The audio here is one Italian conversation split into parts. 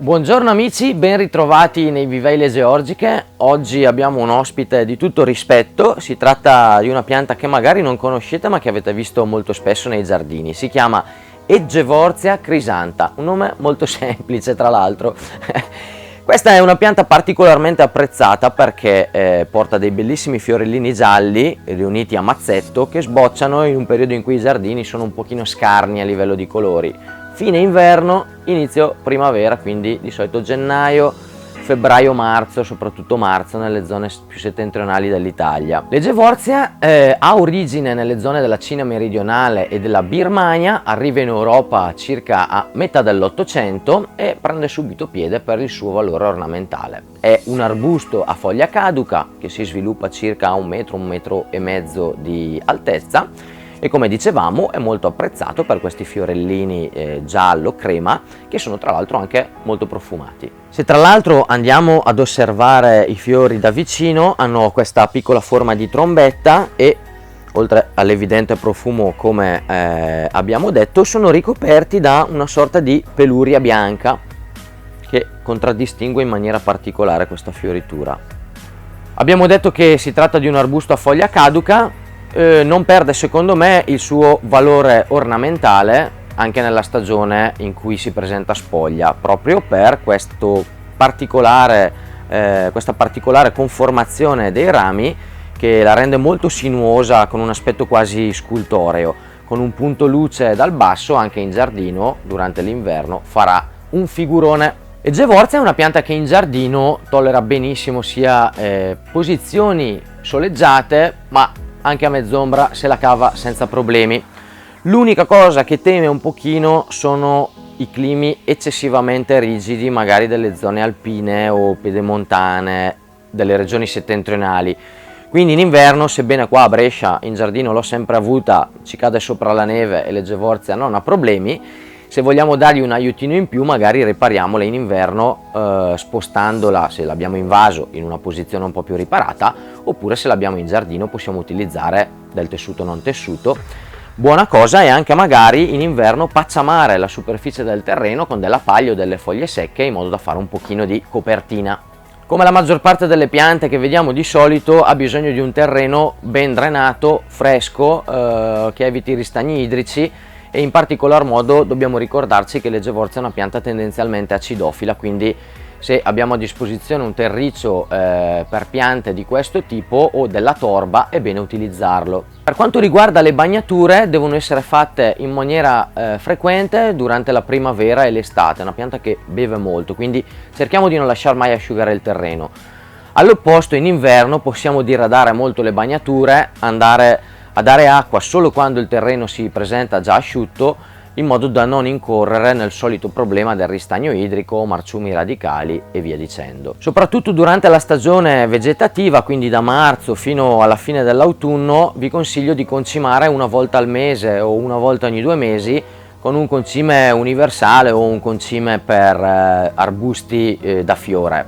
Buongiorno amici, ben ritrovati nei Viveille Georgiche. Oggi abbiamo un ospite di tutto rispetto. Si tratta di una pianta che magari non conoscete ma che avete visto molto spesso nei giardini. Si chiama Egevortia crisanta, un nome molto semplice tra l'altro. Questa è una pianta particolarmente apprezzata perché porta dei bellissimi fiorellini gialli riuniti a mazzetto che sbocciano in un periodo in cui i giardini sono un pochino scarni a livello di colori. Fine inverno, inizio primavera, quindi di solito gennaio, febbraio, marzo, soprattutto marzo nelle zone più settentrionali dell'Italia. L'Egevortia ha origine nelle zone della Cina meridionale e della Birmania, arriva in Europa circa a metà dell'Ottocento e prende subito piede per il suo valore ornamentale. È un arbusto a foglia caduca che si sviluppa circa a un metro e mezzo di altezza. E come dicevamo è molto apprezzato per questi fiorellini giallo crema che sono tra l'altro anche molto profumati. Se tra l'altro andiamo ad osservare i fiori da vicino, hanno questa piccola forma di trombetta e oltre all'evidente profumo come abbiamo detto sono ricoperti da una sorta di peluria bianca che contraddistingue in maniera particolare questa fioritura. Abbiamo detto che si tratta di un arbusto a foglia caduca. Non perde secondo me il suo valore ornamentale anche nella stagione in cui si presenta spoglia, proprio per questa particolare conformazione dei rami che la rende molto sinuosa, con un aspetto quasi scultoreo. Con un punto luce dal basso anche in giardino durante l'inverno farà un figurone. Egevortia è una pianta che in giardino tollera benissimo sia posizioni soleggiate ma anche a mezz'ombra se la cava senza problemi. L'unica cosa che teme un pochino sono i climi eccessivamente rigidi, magari delle zone alpine o pedemontane delle regioni settentrionali. Quindi in inverno, sebbene qua a Brescia in giardino l'ho sempre avuta, ci cade sopra la neve e l'Egevortia non ha problemi, se vogliamo dargli un aiutino in più magari ripariamola in inverno spostandola, se l'abbiamo invaso, in una posizione un po' più riparata, oppure se l'abbiamo in giardino possiamo utilizzare del tessuto non tessuto. Buona cosa è anche magari in inverno pacciamare la superficie del terreno con della paglia o delle foglie secche in modo da fare un pochino di copertina. Come la maggior parte delle piante che vediamo di solito ha bisogno di un terreno ben drenato, fresco, che eviti ristagni idrici. E in particolar modo dobbiamo ricordarci che l'Egevortia è una pianta tendenzialmente acidofila, quindi se abbiamo a disposizione un terriccio per piante di questo tipo o della torba è bene utilizzarlo. Per quanto riguarda le bagnature, devono essere fatte in maniera frequente durante la primavera e l'estate. È una pianta che beve molto, quindi cerchiamo di non lasciare mai asciugare il terreno. All'opposto in inverno possiamo diradare molto le bagnature, andare a dare acqua solo quando il terreno si presenta già asciutto, in modo da non incorrere nel solito problema del ristagno idrico, marciumi radicali e via dicendo. Soprattutto durante la stagione vegetativa, quindi da marzo fino alla fine dell'autunno, vi consiglio di concimare una volta al mese o una volta ogni 2 mesi con un concime universale o un concime per arbusti da fiore.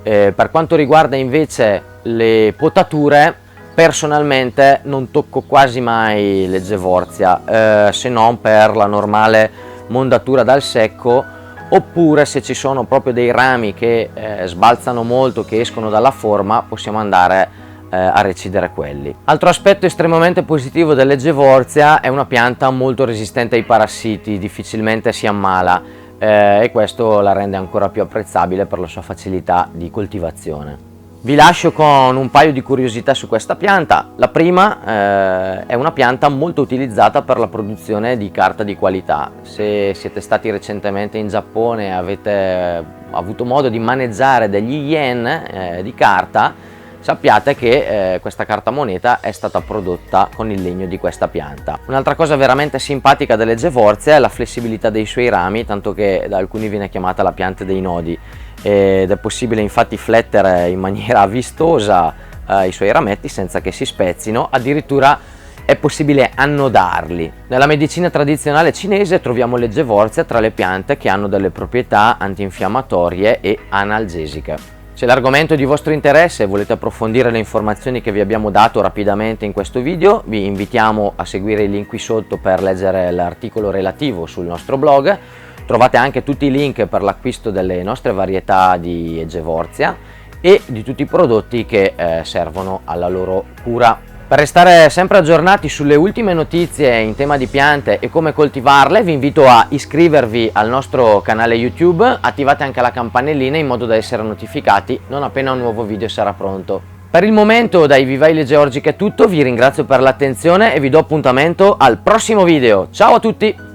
Per quanto riguarda invece le potature, personalmente non tocco quasi mai l'Egevortia, se non per la normale mondatura dal secco, oppure se ci sono proprio dei rami che sbalzano molto, che escono dalla forma, possiamo andare a recidere quelli. Altro aspetto estremamente positivo dell'Egevortia è una pianta molto resistente ai parassiti, difficilmente si ammala e questo la rende ancora più apprezzabile per la sua facilità di coltivazione. Vi lascio con un paio di curiosità su questa pianta. La prima è una pianta molto utilizzata per la produzione di carta di qualità. Se siete stati recentemente in Giappone e avete avuto modo di maneggiare degli yen di carta, sappiate che questa carta moneta è stata prodotta con il legno di questa pianta. Un'altra cosa veramente simpatica dell'Egevortia è la flessibilità dei suoi rami, tanto che da alcuni viene chiamata la pianta dei nodi. Ed è possibile infatti flettere in maniera vistosa i suoi rametti senza che si spezzino, addirittura è possibile annodarli. Nella medicina tradizionale cinese troviamo l'Egevortia tra le piante che hanno delle proprietà antinfiammatorie e analgesiche. Se l'argomento è di vostro interesse e volete approfondire le informazioni che vi abbiamo dato rapidamente in questo video, vi invitiamo a seguire il link qui sotto per leggere l'articolo relativo sul nostro blog. Trovate anche tutti i link per l'acquisto delle nostre varietà di Egevorzia e di tutti i prodotti che servono alla loro cura. Per restare sempre aggiornati sulle ultime notizie in tema di piante e come coltivarle, vi invito a iscrivervi al nostro canale YouTube, attivate anche la campanellina in modo da essere notificati non appena un nuovo video sarà pronto. Per il momento dai Vivai Georgica è tutto, vi ringrazio per l'attenzione e vi do appuntamento al prossimo video. Ciao a tutti!